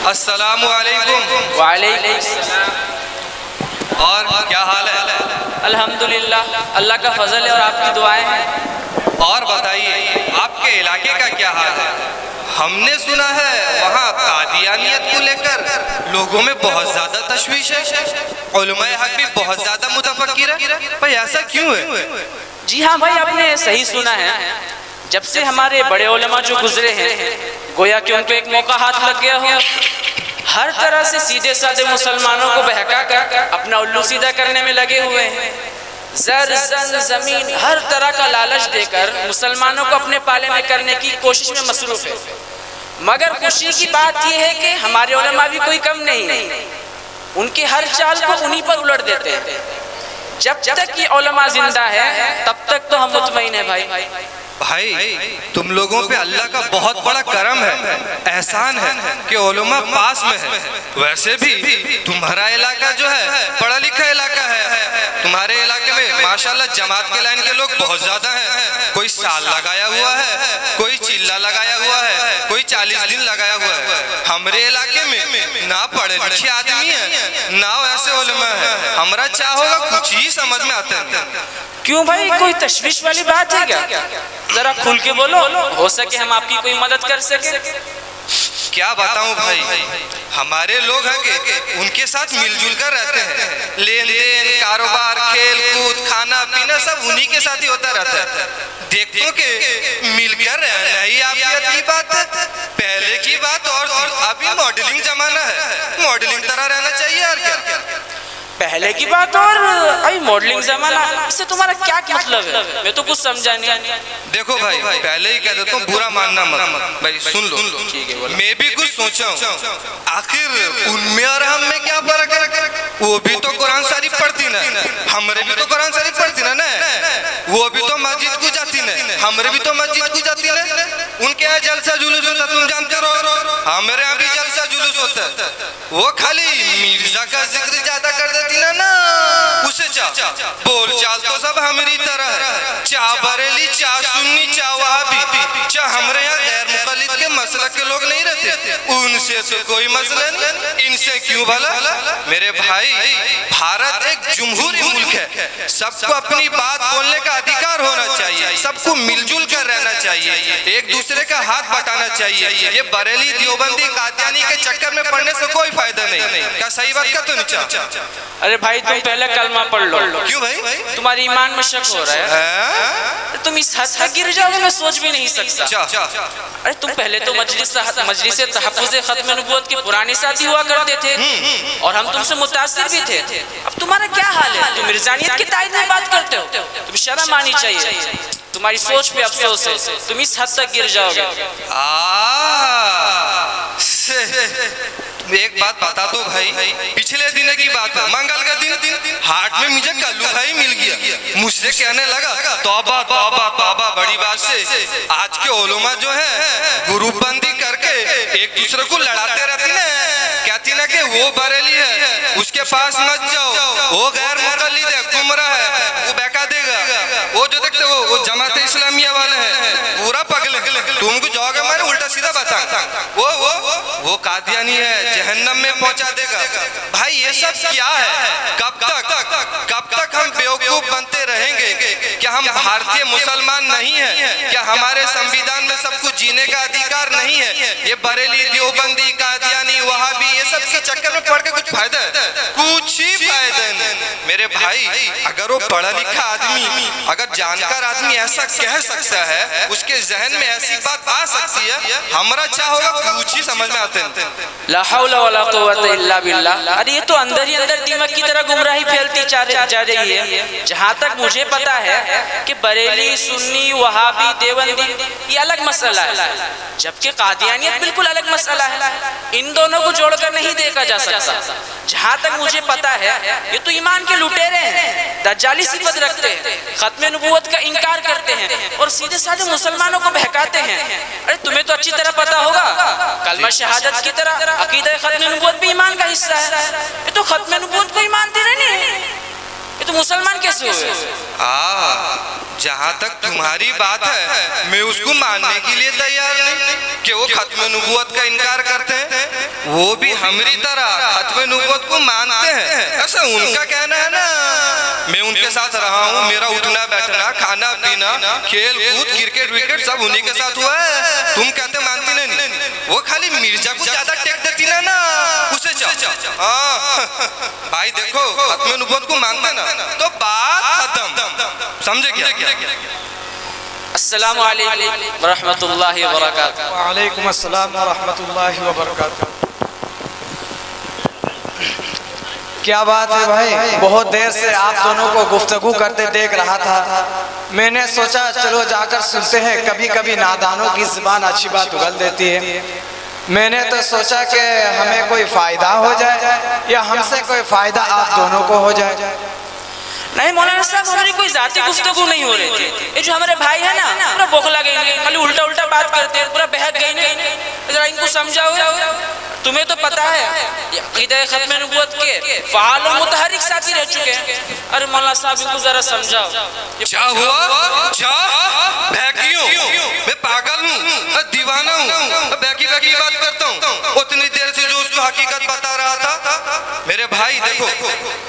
السلام علیکم۔ وعلیکم السلام۔ اور کیا حال ہے؟ الحمدللہ، اللہ کا فضل ہے اور آپ کی دعائیں ہیں۔ اور بتائیے آپ کے علاقے کا کیا حال ہے؟ ہم نے سنا ہے وہاں قادیانیت کو لے کر لوگوں میں بہت زیادہ تشویش ہے، علماء حق بھی بہت زیادہ متفکر ہے، بھئی ایسا کیوں ہے؟ جی ہاں بھائی، آپ نے صحیح سنا ہے۔ جب سے ہمارے بڑے علماء جو گزرے ہیں، گویا کہ ان کو ایک موقع ہاتھ لگ گیا ہو، ہر طرح سے سیدھے سادے مسلمانوں کو بہکا کر اپنا الو سیدھا کرنے میں لگے ہوئے ہیں۔ زر، زن، زمین، ہر طرح کا لالچ دے کر مسلمانوں کو اپنے پالے میں کرنے کی کوشش میں مصروف ہے۔ مگر خوشی کی بات یہ ہے کہ ہمارے علماء بھی کوئی کم نہیں، ان کے ہر چال کو انہی پر الٹ دیتے ہیں۔ جب تک یہ علماء زندہ ہے تب تک تو ہم مطمئن ہیں بھائی۔ بھائی تم لوگوں پہ اللہ کا بہت بڑا کرم ہے، احسان ہے کہ علماء پاس میں ہے۔ ویسے بھی تمہارا علاقہ جو ہے پڑھا لکھا علاقہ ہے، تمہارے علاقے میں ماشاءاللہ جماعت کے لائن کے لوگ بہت زیادہ ہیں، کوئی سال لگایا ہوا ہے، کوئی چلہ لگایا ہوا ہے، کوئی 40 دن لگایا ہوا ہے۔ ہمارے علاقے میں نہ پڑھے لکھے آدمی ہیں نہ ایسے علماء ہیں، ہمارا چاہ ہوگا کچھ ہی سمجھ میں آتے ہیں۔ کیوں بھائی، کوئی تشویش والی بات ہے کیا؟ ذرا کھل کے بولو، ہو سکے ہم آپ کی کوئی مدد کر سکے۔ کیا بتاؤں بھائی، ہمارے لوگ ہیں کہ ان کے ساتھ مل جل کر رہتے ہیں، لین دین، کاروبار، کھیل کود، کھانا پینا سب انہی کے ساتھ ہی ہوتا رہتا ہے۔ دیکھتوں کہ مل کر رہنا ہی آفیت کی بات ہے۔ پہلے کی بات اور تھی، ابھی ماڈلنگ زمانہ ہے، ماڈلنگ طرح رہنا چاہیے اور کیا۔ پہلے کی بات اور ابھی ماڈلنگ زمانہ، اس سے تمہارا کیا مطلب ہے؟ میں تو کچھ سمجھا نہیں۔ دیکھو بھائی، پہلے ہی کہہ دیتا ہوں، برا ماننا مت بھائی، سن لو۔ میں بھی کچھ سوچا ہوں، آخر ان میں اور ہم میں کیا فرق ہے؟ وہ بھی تو قرآن شریف پڑھتی نا، ہمارے بھی تو قرآن شریف پڑھتی نا، وہ بھی تو مسجد کو جاتی نا، ہمارے بھی تو مسجد کو جاتی نا۔ ان کے یہاں جلسہ جلوس ہوتا تم جانتے رہو، ہمارے یہاں بھی جلسہ جلوس ہوتا ہے۔ وہ خالی مرزا کا ذکر زیادہ کر دیتی نا، اسے چاہ بول چال تو سب ہماری طرح ہے، چاہ بریلی، چاہ سنی، چاہ وہابی، چاہ ہمارے یہاں غیر مقلد کے مسلک کے لوگ نہیں رہتے، ان سے تو کوئی مسئلہ نہیں، ان سے کیوں بھلا؟ میرے بھائی، بھارت ایک جمہوری ملک ہے، سب کو اپنی بات بولنے کا ادھیکار ہونا چاہیے، سب کو مل جل کر رہنا چاہیے، ایک دوسرے کا ہاتھ بٹانا چاہیے۔ یہ بریلی، دیوبندی، قادیانی کے چکر میں پڑنے سے کوئی فائدہ نہیں۔ کیا صحیح بات کا تو نہیں چاہ؟ ارے بھائی تم پہلے کلمہ پڑھ لو۔ کیوں بھائی؟ تمہاری ایمان میں شک ہو رہا ہے، تم اس حد تک گر جاؤ گے میں سوچ بھی نہیں سکتا۔ ارے تم پہلے تو مجلس تحفظ ختم نبوت کے پرانے ساتھی ہوا کرتے تھے اور ہم تم سے متاثر بھی تھے۔ اب تمہارا کیا حال ہے؟ تم مرزانیت کی تائید میں بات کرتے ہو، تم شرم آنی چاہیے، تمہاری سوچ پہ افسوس ہے، تم اس حد تک گر جاؤ گے۔ ایک بات بتا دو بھائی، پچھلے دن کی بات ہے، منگل کا دن، ہاٹ میں مجھے کلو بھائی مل گیا، مجھ سے کہنے لگا توبہ توبہ توبہ، بڑی بات سے آج کے علماء جو ہیں گروپ بندی کر کے ایک دوسرے کو لڑاتے رہتی نا، کہتی نا کہ وہ بریلی ہے اس کے پاس مت جاؤ، وہ غیر مقلد ہے، گمراہ ہے، وہ بہکا دے گا، وہ جو دیکھتے وہ جماعت اسلامیہ والے ہیں، پورا پگل ہے، تم کو جاؤ گے میں نے الٹا سیدھا بتا، وہ قادیانی ہے، جہنم میں پہنچا دے گا۔ بھائی یہ سب کیا ہے؟ کب تک ہم بیوقوف بنتے رہیں گے؟ کیا ہم بھارتی مسلمان نہیں ہیں؟ کیا ہمارے سنویدھان میں سب کچھ جینے کا ادھیکار نہیں ہے؟ یہ بریلی، دیوبندی، قادیانی، وہابی، یہ سب کے چکر میں پڑھ کے کچھ فائدہ ہے؟ کچھ ہی فائدہ نہیں۔ میرے بھائی اگر وہ پڑھا لکھا آدمی، اگر جانکار آدمی ایسا کہہ سکتا ہے، اس کے ذہن میں ایسی بات آ سکتی ہے، ہمارا چاہ ہوگا کچھ ہی سمجھ میں آتے ہیں۔ لا حول ولا قوت الا باللہ۔ ارے یہ تو اندر ہی اندر دیمک کی طرح گمراہی پھیلتی جا رہی ہے۔ جہاں تک مجھے پتا ہے کہ بریلی، سنی، وہابی، دیوبندی یہ الگ مسئلہ ہے، جبکہ قادیانیت بالکل الگ مسئلہ ہے، ان دونوں کو جوڑ کر نہیں دیکھا جا سکتا۔ جہاں تک مجھے پتا ہے یہ تو ایمان کے لٹیرے ہیں، دجالی صفت رکھتے ہیں، ختم نبوت کا انکار کرتے ہیں اور سیدھے سادھے مسلمانوں کو بہکاتے ہیں۔ ارے تمہیں تو اچھی طرح پتا ہوگا، کلمہ شہادت کی طرح عقیدہ ختم نبوت بھی ایمان کا حصہ ہے۔ یہ تو ختم نبوت کو ایمان دے رہے نہیں، یہ تو مسلمان کیسے ہوئے؟ جہاں تک تمہاری بات ہے میں اس کو ماننے کے لیے تیار نہیں کہ وہ ختم نبوت کا انکار کرتے ہیں، وہ بھی ہماری طرح ختم نبوت کو مانتے ہیں، ایسا ان کا کہنا ہے نا۔ میں ان کے ساتھ رہا ہوں، میرا اٹھنا بیٹھنا کھانا پینا کھیل کود کرکٹ وکٹ سب انہی کے ساتھ ہوا ہے، تم کہتے مانتی نہیں، وہ خالی مرزا کو زیادہ ٹیک دیتی نا اسے چاہ۔ بھائی دیکھو ختم نبوت کو مانتے نا تو بات ختم، سمجھے کیا؟ السلام علیکم ورحمۃ اللہ وبرکاتہ۔ وعلیکم السلام ورحمۃ اللہ وبرکاتہ۔ کیا بات ہے بھائی، بہت دیر سے آپ دونوں کو گفتگو کرتے دیکھ رہا تھا، میں نے سوچا چلو جا کر سنتے ہیں، کبھی کبھی نادانوں کی زبان اچھی بات اگل دیتی ہے۔ میں نے تو سوچا کہ ہمیں کوئی فائدہ ہو جائے یا ہم سے کوئی فائدہ آپ دونوں کو ہو جائے۔ نہیں مولانا صاحب، ہماری کوئی ذاتی گفتگو نہیں ہو رہی تھی، یہ جو ہمارے بھائی ہیں نا پورا بوکھلا گئے ہیں، خالی الٹا بات کرتے ہیں، پورا بہک گئے ہیں، ذرا ان کو سمجھاؤ۔ تمہیں تو پتا ہے عقیدہ ختم نبوت کے فعال و متحرک ساتھی رہ چکے ہیں، ارے مولانا صاحب ان کو ذرا سمجھاؤ۔ کیا ہوا؟ کیا بہکیوں؟ میں پاگل ہوں، دیوانہ ہوں، بہکی بات کرتا ہوں؟ اتنی دیر سے جو اس کو حقیقت بتا رہا تھا۔ میرے بھائی دیکھو،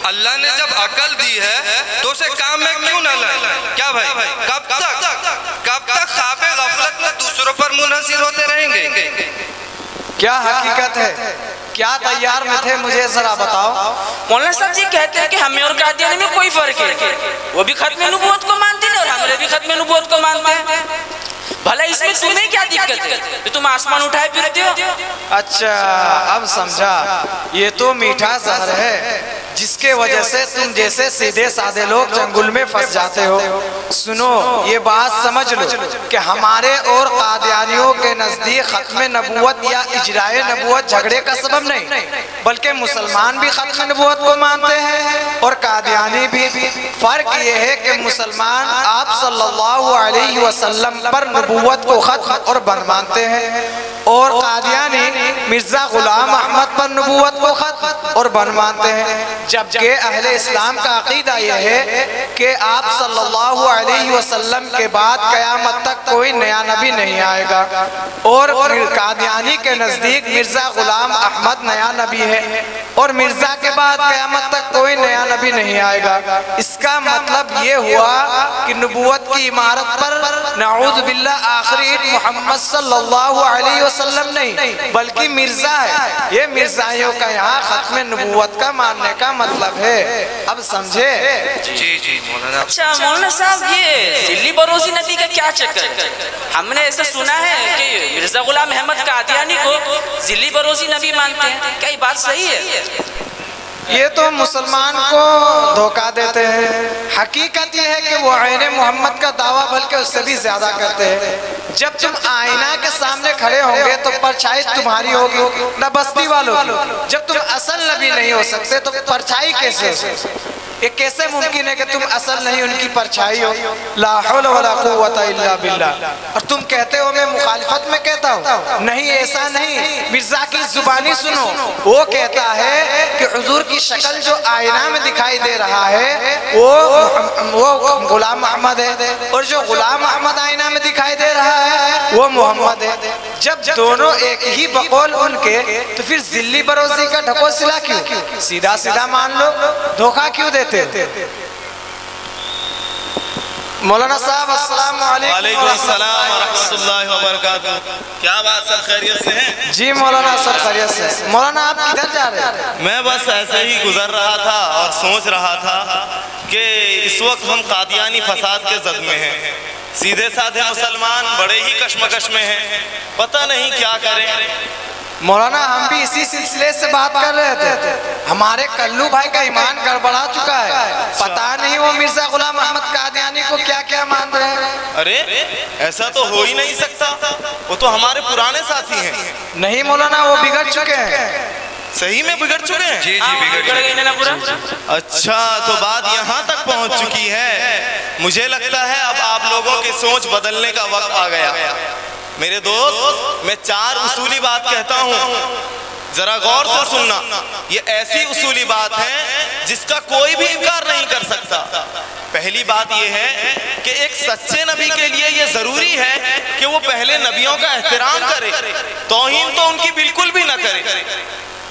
اللہ نے جب عقل دی ہے تو اسے کام میں کیوں نہ لائے؟ کیا بھائی کب تک خواب غفلت میں دوسروں پر منحصر ہوتے رہیں گے؟ کیا حقیقت ہے؟ کیا تیار میں تھے مجھے ذرا بتاؤ۔ مولانا صاحب جی کہتے ہیں کہ ہمیں اور قادیانی میں کوئی فرق ہے، وہ بھی ختم نبوت کو مانتے ہیں اور ہمارے بھی ختم نبوت کو مانتے ہیں، بھلا اس میں تمہیں کیا دقت ہے کہ تم آسمان اٹھائے پھرتے ہو؟ اچھا اب سمجھا، یہ تو میٹھا زہر ہے جس کے وجہ سے تم جیسے سیدھے سادے لوگ چنگل میں پھنس جاتے ہو۔ سنو یہ بات سمجھ لو کہ ہمارے اور قادیانیوں کے نزدیک ختم نبوت یا اجراء نبوت جھگڑے کا سبب نہیں، بلکہ مسلمان بھی ختم نبوت کو مانتے ہیں اور قادیانی بھی۔ فرق یہ ہے کہ مسلمان آپ صلی اللہ علیہ وسلم پر نبوت کو ختم اور بند مانتے ہیں، اور قادیانی مرزا غلام احمد پر نبوت کو ختم اور بند مانتے ہیں، جبکہ اہل اسلام کا عقیدہ یہ ہے کہ آپ صلی اللہ علیہ وسلم کے بعد قیامت تک کوئی نیا نبی نہیں آئے گا، اور قادیانی کے نزدیک مرزا غلام احمد نیا نبی ہے اور مرزا کے بعد قیامت تک کوئی نیا نبی نہیں آئے گا۔ اس کا مطلب یہ ہوا کہ نبوت کی عمارت پر نعوذ باللہ آخری محمد صلی اللہ علیہ وسلم نہیں بلکہ مرزا ہے۔ یہ مرزائیوں کا یہاں ختم نبوت کا ماننے کا مطلب ہے، اب سمجھے؟ جی مولانا۔ اچھا مولانا صاحب یہ ذلی بروزی نبی کا کیا چکر ہے؟ ہم نے ایسا سنا ہے کہ مرزا غلام احمد قادیانی کو ذلی بروزی نبی مانتے ہیں، کیا یہ بات صحیح ہے؟ یہ تو مسلمان کو دھوکہ دیتے ہیں، حقیقت یہ ہے کہ وہ عین محمد کا دعویٰ بلکہ اس سے بھی زیادہ کرتے ہیں۔ جب تم آئینہ کے سامنے کھڑے ہوں گے تو پرچھائی تمہاری ہوگی نہ بستی والوں کی، جب تم اصل نبی نہیں ہو سکتے تو پرچھائی کیسے ہو؟ یہ کیسے ممکن ہے کہ تم اصل نہیں ان کی پرچھائی ہو؟ لا حول ولا قوت الا باللہ۔ اور تم کہتے ہو میں مخالفت میں کہتا ہوں، نہیں ایسا نہیں، مرزا کی زبانی سنو، وہ کہتا ہے کہ حضور کی شکل جو آئینہ میں دکھائی دے رہا ہے وہ غلام احمد ہے، اور جو غلام احمد آئینہ میں دکھائی دے رہا ہے وہ محمد ہے۔ جب دونوں ایک ہی بقول ان کے تو پھر ذلی بروزی کا ڈھکو سلا کیوں؟ سیدھا سیدھا مان لو، دھوکہ کیوں دیتے؟ مولانا صاحب السلام علیکم۔ وعلیکم السلام ورحمۃ اللہ وبرکاتہ۔ کیا بات سب خیریت سے ہیں؟ جی مولانا سب خیریت سے۔ مولانا آپ کدھر جا رہے ہیں؟ میں بس ایسے ہی گزر رہا تھا اور سوچ رہا تھا کہ اس وقت ہم قادیانی فساد کے زد میں ہیں، سیدھے سادھے مسلمان بڑے ہی کشمکش میں ہیں، پتہ نہیں کیا کریں۔ مولانا ہم بھی اسی سلسلے سے بات کر رہے تھے، ہمارے کلو بھائی کا ایمان گڑبڑا چکا ہے، پتہ نہیں وہ مرزا غلام احمد قادیانی کو کیا کیا مان رہے ہیں۔ ارے ایسا تو ہو ہی نہیں سکتا، وہ تو ہمارے پرانے ساتھی ہیں۔ نہیں مولانا وہ بگڑ چکے ہیں۔ صحیح میں بگڑ چکے ہیں؟ جی بگڑ گئے نا پورا۔ اچھا تو بات یہاں تک پہنچ چکی ہے، مجھے لگتا ہے اب آپ لوگوں کی سوچ بدلنے کا وقت آ گیا۔ میرے دوست میں 4 اصولی بات کہتا ہوں، ذرا غور سے سننا، یہ ایسی اصولی بات ہے جس کا کوئی بھی انکار نہیں کر سکتا۔ پہلی بات یہ ہے کہ ایک سچے نبی کے لیے یہ ضروری ہے کہ وہ پہلے نبیوں کا احترام کرے، توہین تو ان کی بالکل بھی نہ کرے،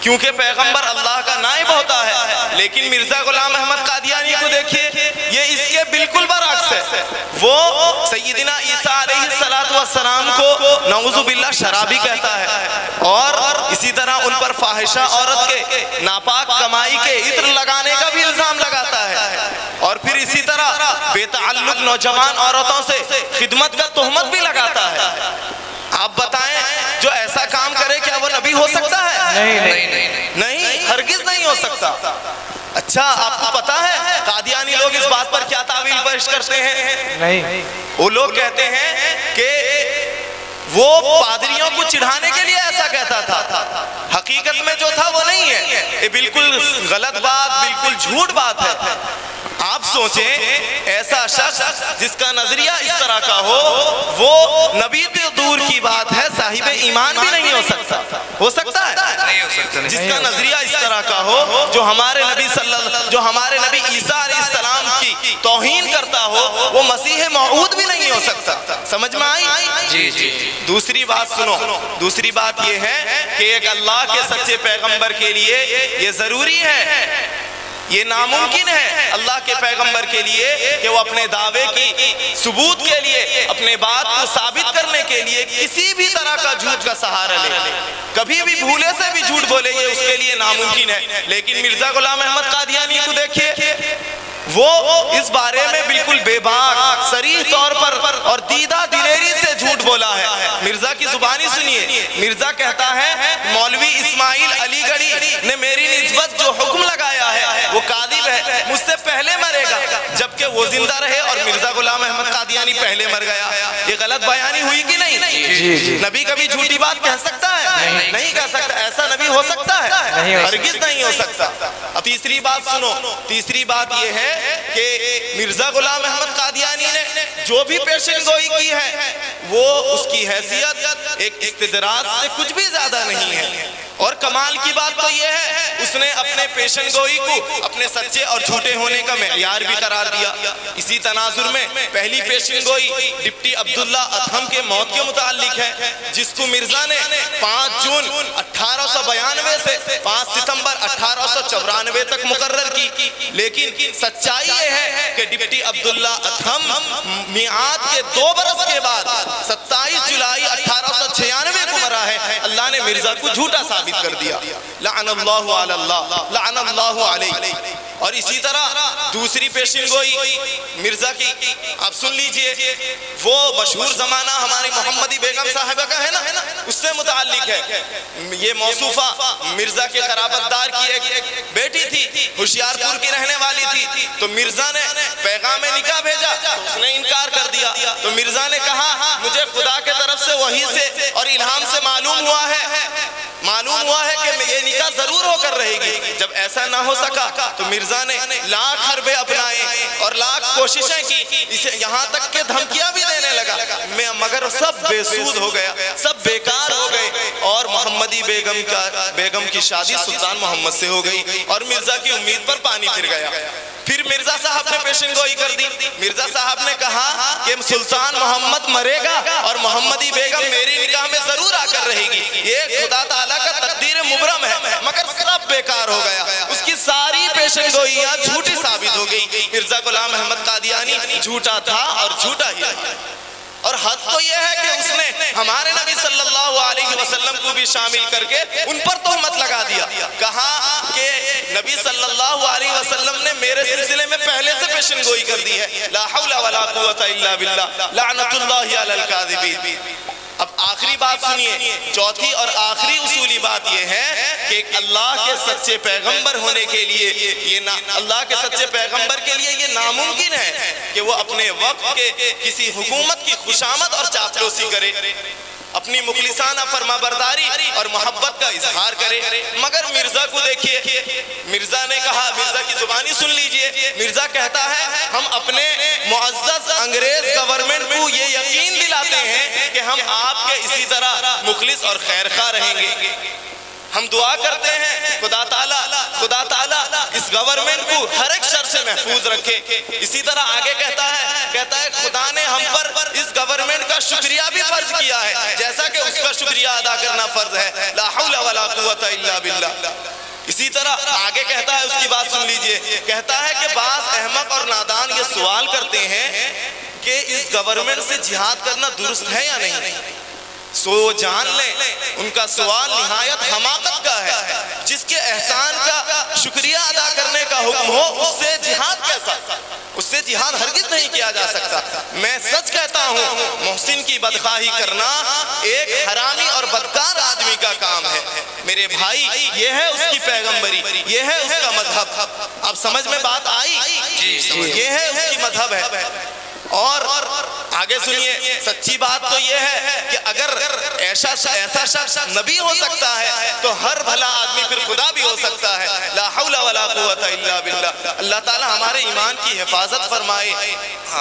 کیونکہ پیغمبر اللہ کا نائب ہوتا ہے۔ لیکن مرزا غلام احمد قادیانی کو دیکھیے، یہ اس کے بالکل برعکس ہے۔ وہ سیدنا عیسیٰ علیہ السلام کو نعوذ باللہ شرابی کہتا ہے، اور اسی طرح ان پر فاحشہ عورت کے ناپاک کمائی کے عطر لگانے کا بھی الزام لگاتا ہے، اور پھر اسی طرح بے تعلق نوجوان عورتوں سے خدمت کا تہمت بھی لگاتا ہے۔ آپ بتائیں، جو ایسا کام کرے کیا وہ نبی ہو سکتا ہے؟ نہیں، ہرگز نہیں ہو سکتا۔ اچھا، آپ کو پتا ہے قادیانی لوگ اس بات پر کیا تعویل پیش کرتے ہیں؟ نہیں، وہ لوگ کہتے ہیں کہ وہ پادریوں کو چڑھانے کے لیے ایسا کہتا تھا، حقیقت میں جو تھا وہ نہیں ہے۔ یہ بالکل غلط بات، بالکل جھوٹ بات ہے۔ آپ سوچیں، ایسا شخص جس کا نظریہ اس طرح کا ہو، وہ نبی تو دور کی بات ہے، صاحب ایمان بھی نہیں ہو سکتا۔ ہو سکتا ہے؟ نہیں ہو سکتا۔ جس کا نظریہ اس طرح کا ہو، جو ہمارے نبی عیسیٰ علیہ السلام کی توہین کرتا ہو، وہ مسیح موعود بھی نہیں ہو سکتا۔ سمجھ میں آئی؟ جی۔ دوسری بات سنو، دوسری بات یہ ہے کہ ایک اللہ کے سچے پیغمبر کے لیے یہ ضروری ہے، یہ ناممکن ہے اللہ کے پیغمبر کے لیے کہ وہ اپنے دعوے کی ثبوت کے لیے، اپنے بات کو ثابت کرنے کے لیے کسی بھی طرح کا جھوٹ کا سہارا لے، کبھی بھی بھولے سے بھی جھوٹ بولے، یہ اس کے لیے ناممکن ہے۔ لیکن مرزا غلام احمد قادیانی کو دیکھیے، وہ اس بارے میں بالکل بے باک صریح طور پر اور دیدہ دلیری سے جھوٹ بولا ہے۔ مرزا کی زبانی سنیے، مرزا کہتا ہے مولوی اسماعیل علی گڑھی نے میری نسبت جو حکم لگایا ہے وہ کاذب ہے، مجھ سے پہلے مرے گا، جبکہ وہ زندہ رہے اور مرزا غلام احمد قادیانی پہلے مر گیا۔ یہ غلط بیانی ہوئی کہ نہیں؟ نبی کبھی جھوٹی بات کہہ سکتا ہے؟ نہیں کہہ سکتا۔ ایسا نبی ہو سکتا ہے؟ ہرگز نہیں ہو سکتا۔ اب تیسری بات سنو، تیسری بات یہ ہے کہ مرزا غلام احمد قادیانی نے جو بھی پیشن گوئی کی ہے، وہ اس کی حیثیت ایک استدراج سے کچھ بھی زیادہ نہیں ہے۔ اور کمال کی بات تو یہ ہے، اس نے اپنے پیشن گوئی کو اپنے سچے اور جھوٹے ہونے کا معیار بھی قرار دیا۔ اسی تناظر میں پہلی پیشن گوئی ڈپٹی عبداللہ ادھم کے موت کے متعلق ہے، جس کو مرزا نے 5 جون 1892 سے 5 ستمبر 1894 تک مقرر کی۔ لیکن سچائی یہ ہے کہ ڈپٹی عبداللہ ادھم میعاد کے 2 برس کے بعد 27 جولائی 1896 کو مرا ہے۔ اللہ نے مرزا کو جھوٹا ثابت کر دیا۔ لعن اللہ علی اللہ، لعن اللہ علیہ۔ اور اسی طرح دوسری پیشن گوئی مرزا کی آپ سن لیجئے، وہ مشہور زمانہ ہماری محمدی بیگم صاحبہ کا ہے نا، اس سے متعلق ہے۔ یہ موصوفہ مرزا کے قرابت دار کی ایک بیٹی تھی، ہوشیارپور کی رہنے والی تھی، تو مرزا نے پیغام نکاح بھیجا، اس نے انکار کر دیا۔ تو مرزا نے کہا مجھے خدا کے طرف سے وحی سے اور الہام سے معلوم ہوا ہے کہ یہ نکاح ضرور ہو کر رہے گی۔ جب ایسا نہ ہو سکا تو مرزا نے لاکھ حربے اپنائے اور لاکھ کوششیں کی، اسے یہاں تک کہ دھمکیاں بھی دینے لگا، مگر سب بے سود ہو گیا، سب بیکار ہو گئے، اور محمدی بیگم کی شادی سلطان محمد سے ہو گئی، اور مرزا کی امید پر پانی پھر گیا۔ پھر مرزا صاحب نے پیشن گوئی کر دی۔ مرزا صاحب نے کہا کہ سلطان محمد مرے گا اور محمدی بیگم میری نکاح میں ضرور آ کر رہے گی، یہ خدا تعالیٰ کا تقدیر مبرم ہے، مگر سب بیکار ہو گیا۔ اس کی ساری پیشن گوئیاں جھوٹی ثابت ہو گئی۔ مرزا غلام احمد قادیانی جھوٹا تھا اور جھوٹا ہی رہا۔ اور حد تو یہ ہے کہ اس نے ہمارے نبی صلی اللہ علیہ وسلم کو بھی شامل کر کے ان پر تہمت لگا دیا، کہا کہ نبی صلی اللہ علیہ وسلم نے میرے سلسلے میں پہلے سے پیشن گوئی کر دی ہے۔ لا حول ولا قوت الا باللہ، لعنت اللہ علی الکاذبین۔ اب آخری بات سنیے، چوتھی اور آخری اصولی بات یہ ہے کہ اللہ کے سچے پیغمبر ہونے کے لیے اللہ کے سچے پیغمبر کے لیے یہ ناممکن ہے کہ وہ اپنے وقت کے کسی حکومت کی خوشامد اور چاپلوسی کرے، اپنی مخلصانہ فرما برداری اور محبت کا اظہار کرے۔ مگر مرزا کو دیکھیے، مرزا نے کہا، مرزا کی زبانی سن لیجئے، مرزا کہتا ہے ہم اپنے معزز انگریز گورنمنٹ کو یہ یقین دلاتے ہیں کہ ہم آپ کے اسی طرح مخلص اور خیرخواہ رہیں گے، ہم دعا کرتے ہیں خدا تعالیٰ اس گورنمنٹ کو ہر ایک شر سے محفوظ رکھے. اسی طرح آگے کہتا ہے خدا نے ہم پر اس گورنمنٹ کا شکریہ بھی فرض کیا ہے جیسا کہ اس کا شکریہ ادا کرنا فرض ہے. لا حول ولا قوت الا باللہ. اسی طرح آگے کہتا ہے, اس کی بات سن لیجئے, کہتا ہے کہ بعض احمق اور نادان یہ سوال کرتے ہیں کہ اس گورنمنٹ سے جہاد کرنا درست ہے یا نہیں. سو جان لیں ان کا سوال نہایت حماقت کا ہے. جس کے احسان کا شکریہ ادا کرنے کا حکم ہو اس سے جہاد کیسا, اس سے جہاد ہرگز نہیں کیا جا سکتا. میں سچ کہتا ہوں محسن کی بدخواہی کرنا ایک حرامی اور بدکار آدمی کا کام ہے. میرے بھائی یہ ہے اس کی پیغمبری, یہ ہے اس کا مذہب. اب سمجھ میں بات آئی؟ یہ ہے اس کی مذہب ہے. اور آگے سنیے, سچی بات تو یہ ہے کہ اگر ایسا شخص نبی ہو سکتا ہے تو ہر بھلا آدمی پھر خدا بھی ہو سکتا ہے. لا حول ولا قوت الا باللہ. اللہ تعالی ہمارے ایمان کی حفاظت فرمائے,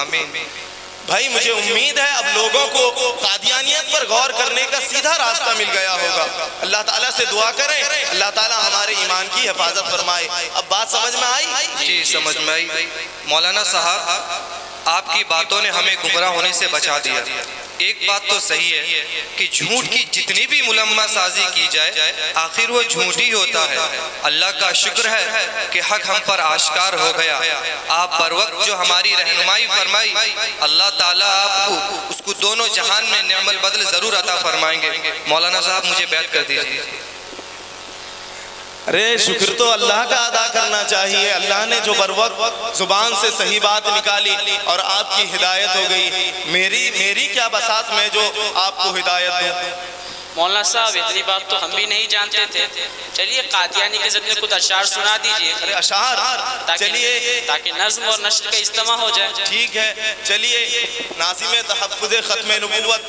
آمین. بھائی مجھے امید ہے اب لوگوں کو قادیانیت پر غور کرنے کا سیدھا راستہ مل گیا ہوگا. اللہ تعالیٰ سے دعا کریں اللہ تعالیٰ ہمارے ایمان کی حفاظت فرمائے. اب بات سمجھ میں آئی؟ جی سمجھ میں آئی. مولانا صاحب آپ کی باتوں نے ہمیں گمراہ ہونے سے بچا دیا. ایک بات تو صحیح ہے کہ جھوٹ کی جتنی بھی ملمہ سازی کی جائے آخر وہ جھوٹ ہی ہوتا ہے. اللہ کا شکر ہے کہ حق ہم پر آشکار ہو گیا. آپ بر وقت جو ہماری رہنمائی فرمائی اللہ تعالیٰ آپ کو اس کو دونوں جہان میں نعم البدل ضرور عطا فرمائیں گے. مولانا صاحب مجھے بیعت کر دیجیے. ارے شکر تو اللہ کا ادا کرنا چاہیے. اللہ نے جو بر وقت زبان سے صحیح بات نکالی اور آپ کی ہدایت ہو گئی. میری کیا بساط میں جو آپ کو ہدایت دوں. مولانا صاحب اتنی بات تو ہم بھی نہیں جانتے تھے. چلیے قادیانی کے ضد میں کچھ اشعار سنا دیجئے. ارے اشعار, چلیے تاکہ نظم اور نشر کا اجتماع ہو جائے. ٹھیک ہے, چلیے ناظم تحفظ ختم نبوت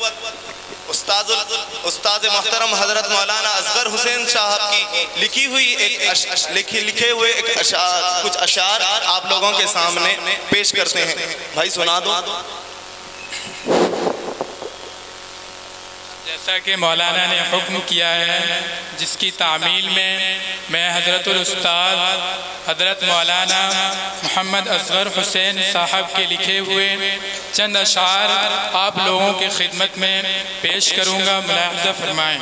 استاد محترم حضرت مولانا اصغر حسین صاحب کی لکھی ہوئی لکھے ہوئے کچھ اشعار آپ لوگوں کے سامنے پیش کرتے ہیں. بھائی سنا دو. جیسا کہ مولانا نے حکم کیا ہے جس کی تعمیل میں حضرت الاستاذ حضرت مولانا محمد اصغر حسین صاحب کے لکھے ہوئے چند اشعار آپ لوگوں کی خدمت میں پیش کروں گا. ملاحظہ فرمائیں.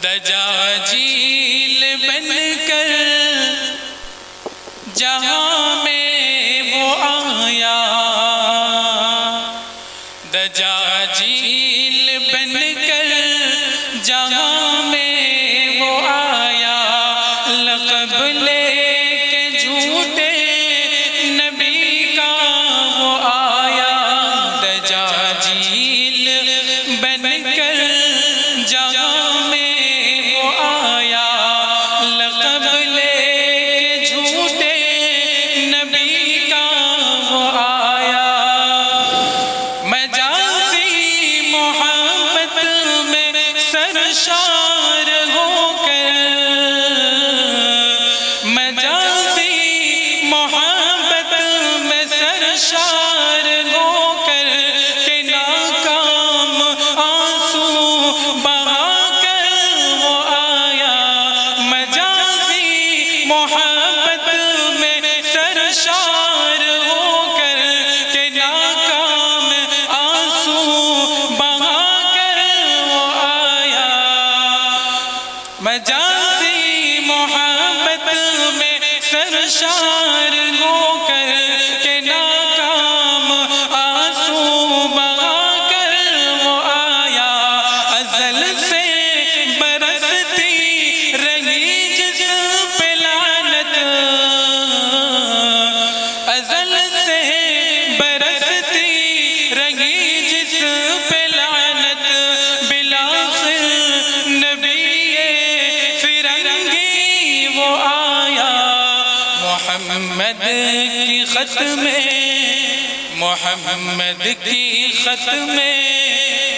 دجاجیل بن کر جہاں میں وہ آیا, دجاجیل بن کر جہاں میں وہ آیا, لقب لے کے جھوٹے نبی کا وہ آیا. دجاجیل بن کر جہاں میں وہ آیا, لقب لے کے جھوٹے نبی کا وہ آیا. سرشار ہو کر, مجازی محبت میں سرشار ہو کر کہ ناکام آنسو بہا کر وہ آیا. مجازی محبت میں سرشار ہو کر کہ ناکام آنسو بہا کر وہ آیا. مجازی محبت میں سرشار ہو کر کہ ناکام آنسو بہا کر وہ آیا. ازل سے برستی رہی جس پہ لعنت, ازل سے برستی رہی جس پہ لعنت, بالآخر نبی فرنگی وہ آیا. محمد کی خط میں, محمد کی خط میں,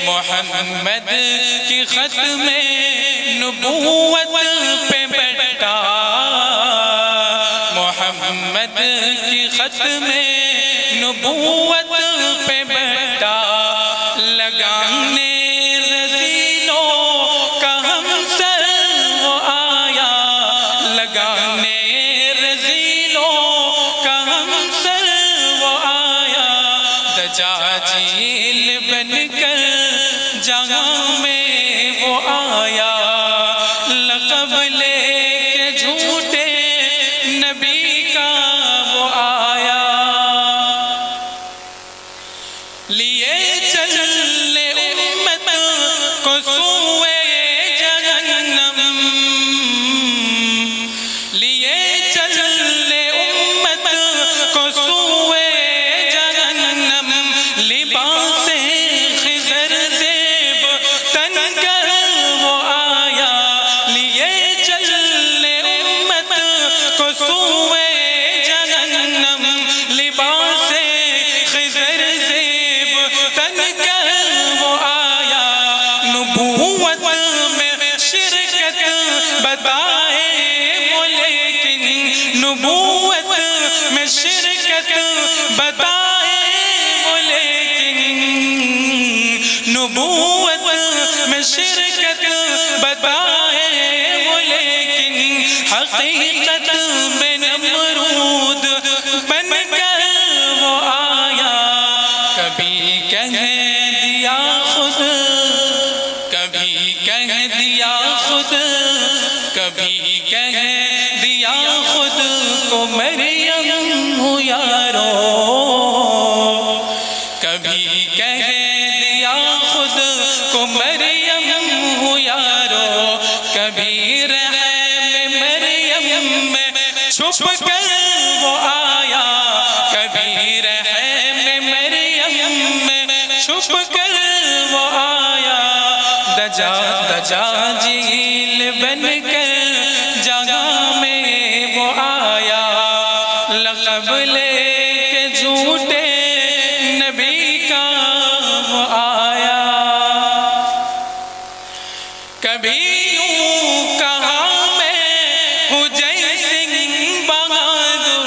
محمد کی خط میں نبوت پہ بٹا. محمد کی خط میں نبوت پہ بٹا. لگانے رزیلوں کا دجاجیل بن کر جہاں میں وہ آیا، لقب لے کے جھوٹے نبی کا وہ آیا، لیے چلے امت کو سوئے جہنم، لیے چلے امت کو سوئے جہنم، لباس خضر زیب تن کر وہ آیا، لیے چلے امت کو سوئے جہنم، لباس خضر زیب تن کر وہ آیا، نبوت میں شرکت بتائے وہ لیکن، نبوت میں شرکت بتائے وہ لیکن، نبوت میں شرکت بتائے وہ لیکن، حقیقت میں نمرود بن کر وہ آیا، کبھی کہہ دیا خود، کبھی کہہ دیا خود، کبھی کہہ دیا خود کو مریم ہوں یارو، کبھی کہہ دیا خود کو مریم ہوں یارو، کبھی رحم مریم میں چھپ کر وہ آیا، کبھی رحم مریم میں چھپ کر وہ آیا، دجاجیل بن کر جہاں میں وہ آیا، لقب لے کے جھوٹے نبی کا وہ آیا، کبھی یوں کہا میں ہوں جے سنگھ بہادر،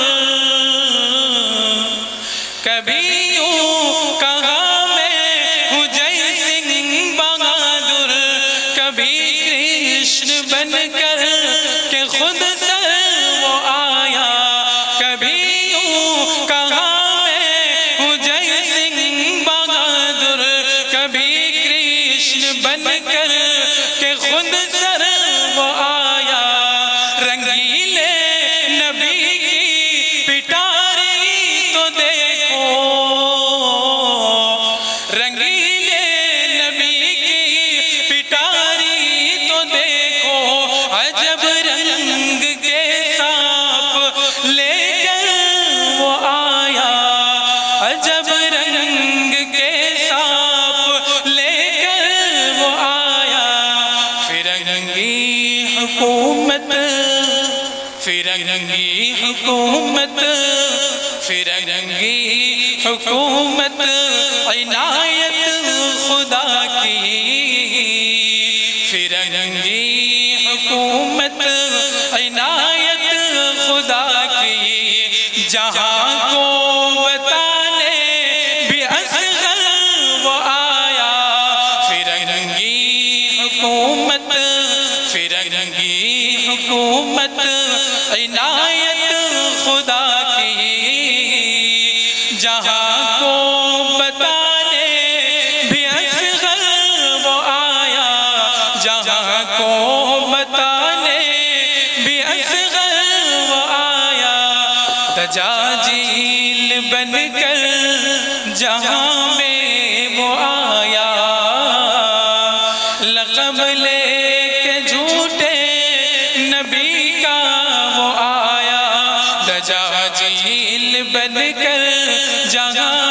کبھی یوں کہا میں ہوں جے سنگھ بہادر، کبھی کرشن بن کر کہ خود سر وہ آیا، کبھی یوں کہا میں ہوں جے سنگھ بہادر، کبھی کرشن بن کر کہ خود سر وہ آیا، رنگیلے نبی کی پٹاری تو دیکھو، رنگیلے نبی کی پٹاری تو دیکھو، عجب رنگ کے سانپ لے کر وہ آیا، عجب رنگ کے سانپ لے کر وہ آیا، فرنگی حکومت، فرنگی حکومت، فرنگی حکومت عنایت خدا کی، فرنگی حکومت عنایت خدا کی، جہاں کو بتانے بھی اصغر وہ آیا، فرنگی حکومت، فرنگی حکومت عنایت خدا کی، جہاں کو بتانے بھی اصغر وہ آیا، جہاں کو بتانے بھی اصغر وہ آیا، دجاجیل بن کر جہاں میں وہ آیا، لقب لے کے جھوٹے نبی کا وہ آیا، دجاجیل بن کر جہاں